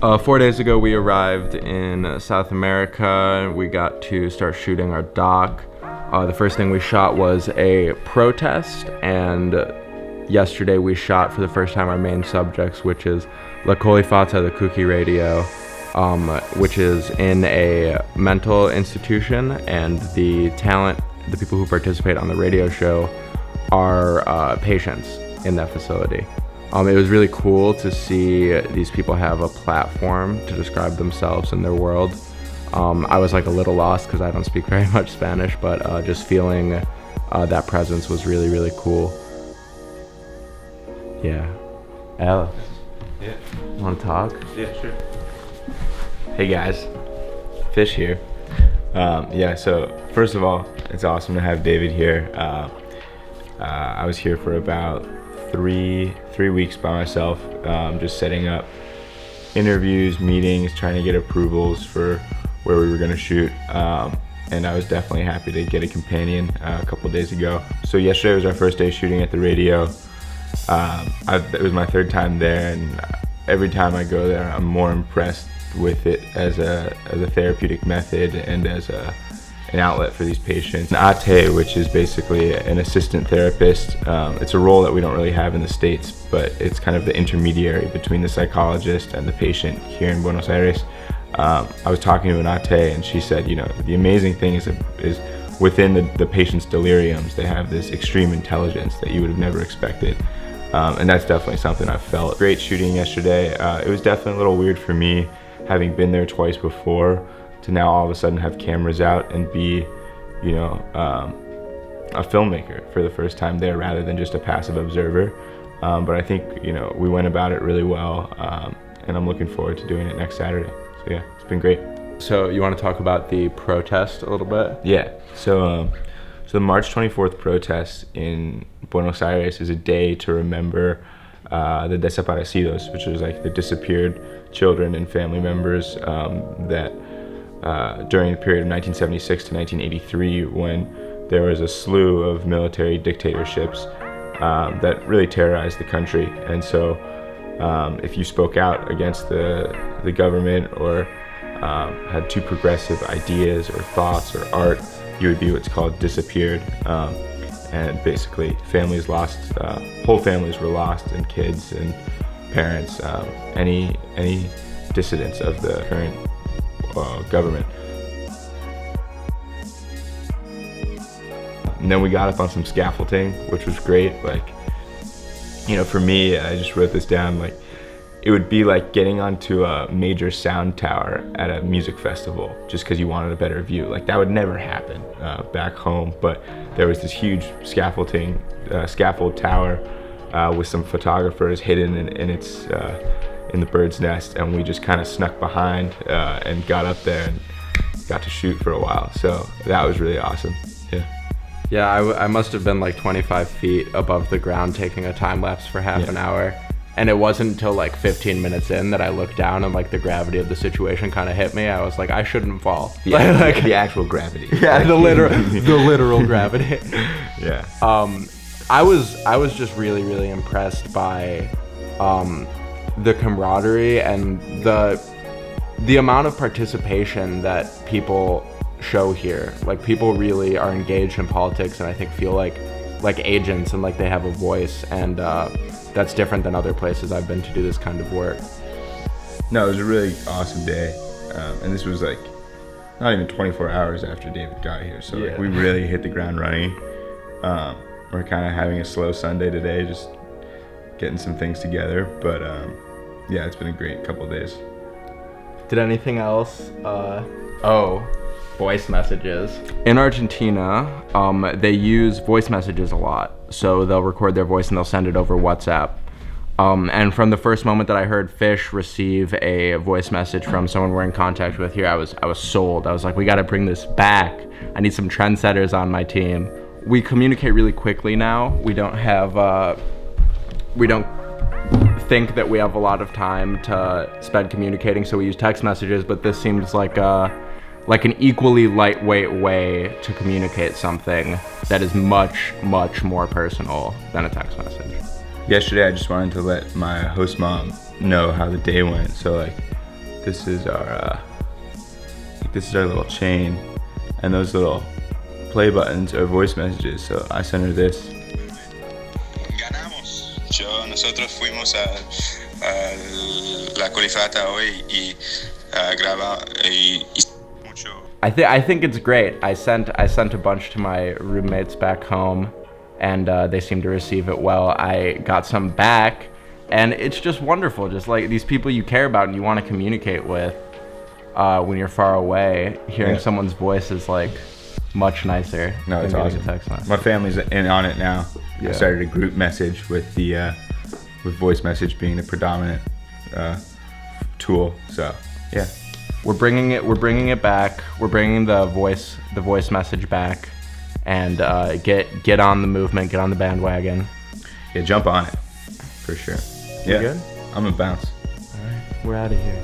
4 days ago, we arrived in South America. We got to start shooting our doc. The first thing we shot was a protest, and yesterday we shot for the first time our main subjects, which is La Colifata, the Cookie Radio, which is in a mental institution, and the people who participate on the radio show are patients in that facility. It was really cool to see these people have a platform to describe themselves and their world. I was like a little lost because I don't speak very much Spanish, but just feeling that presence was really, really cool. Yeah. Alex. Yeah. Want to talk? Yeah, sure. Hey guys, Fish here. So first of all, it's awesome to have David here. I was here for about three weeks by myself, just setting up interviews, meetings, trying to get approvals for where we were going to shoot. And I was definitely happy to get a companion a couple days ago. So yesterday was our first day shooting at the radio. It was my third time there, and every time I go there, I'm more impressed with it as a therapeutic method and as an outlet for these patients. An ATE, which is basically an assistant therapist, it's a role that we don't really have in the States, but it's kind of the intermediary between the psychologist and the patient here in Buenos Aires. I was talking to an ATE, and she said, the amazing thing is within the patient's deliriums, they have this extreme intelligence that you would have never expected. And that's definitely something I've felt. Great shooting yesterday. It was definitely a little weird for me, having been there twice before, to now all of a sudden have cameras out and be, a filmmaker for the first time there rather than just a passive observer. But I think, we went about it really well, and I'm looking forward to doing it next Saturday. So yeah, it's been great. So you want to talk about the protest a little bit? Yeah. So the March 24th protest in Buenos Aires is a day to remember the desaparecidos, which is like the disappeared children and family members that during the period of 1976 to 1983, when there was a slew of military dictatorships that really terrorized the country. And so if you spoke out against the government or had too progressive ideas or thoughts or art, you would be what's called disappeared. And basically families lost, whole families were lost, and kids and parents, any dissidents of the current government. And then we got up on some scaffolding, which was great. For me, I just wrote this down, it would be like getting onto a major sound tower at a music festival just because you wanted a better view. That would never happen back home, but there was this huge scaffold tower with some photographers hidden in the bird's nest, and we just kind of snuck behind and got up there and got to shoot for a while. So that was really awesome. Yeah, I must have been 25 feet above the ground taking a time lapse for half an hour. And it wasn't until 15 minutes in that I looked down and the gravity of the situation kind of hit me. I was like, I shouldn't fall. Yeah, the actual gravity. Yeah, the literal gravity. Yeah. I was just really, really impressed by the camaraderie and the amount of participation that people show here. People really are engaged in politics, and I think feel like agents and they have a voice, and that's different than other places I've been to do this kind of work. No, it was a really awesome day, and this was not even 24 hours after David got here, so we really hit the ground running. We're kind of having a slow Sunday today, just getting some things together, but it's been a great couple of days. Did anything else? Voice messages. In Argentina, they use voice messages a lot. So they'll record their voice and they'll send it over WhatsApp. And from the first moment that I heard Fish receive a voice message from someone we're in contact with here, I was sold. I was like, we got to bring this back. I need some trendsetters on my team. We communicate really quickly now. We don't think that we have a lot of time to spend communicating, so we use text messages, but this seems like an equally lightweight way to communicate something that is much, much more personal than a text message. Yesterday, I just wanted to let my host mom know how the day went. So this is our little chain, and those little play buttons are voice messages. So I sent her this. Ganamos. Nosotros fuimos a la colifata hoy y graba y mucho. I think it's great. I sent a bunch to my roommates back home, and they seemed to receive it well. I got some back, and it's just wonderful. Just like these people you care about and you want to communicate with when you're far away, hearing someone's voice is like much nicer. No, it's than awesome. getting a text message. My family's in on it now. Yeah. I started a group message with the with voice message being the predominant tool. So yeah. We're bringing it back. We're bringing the voice message back, and get on the movement, get on the bandwagon. Yeah, jump on it for sure. Yeah, good? I'm gonna bounce. All right, we're out of here.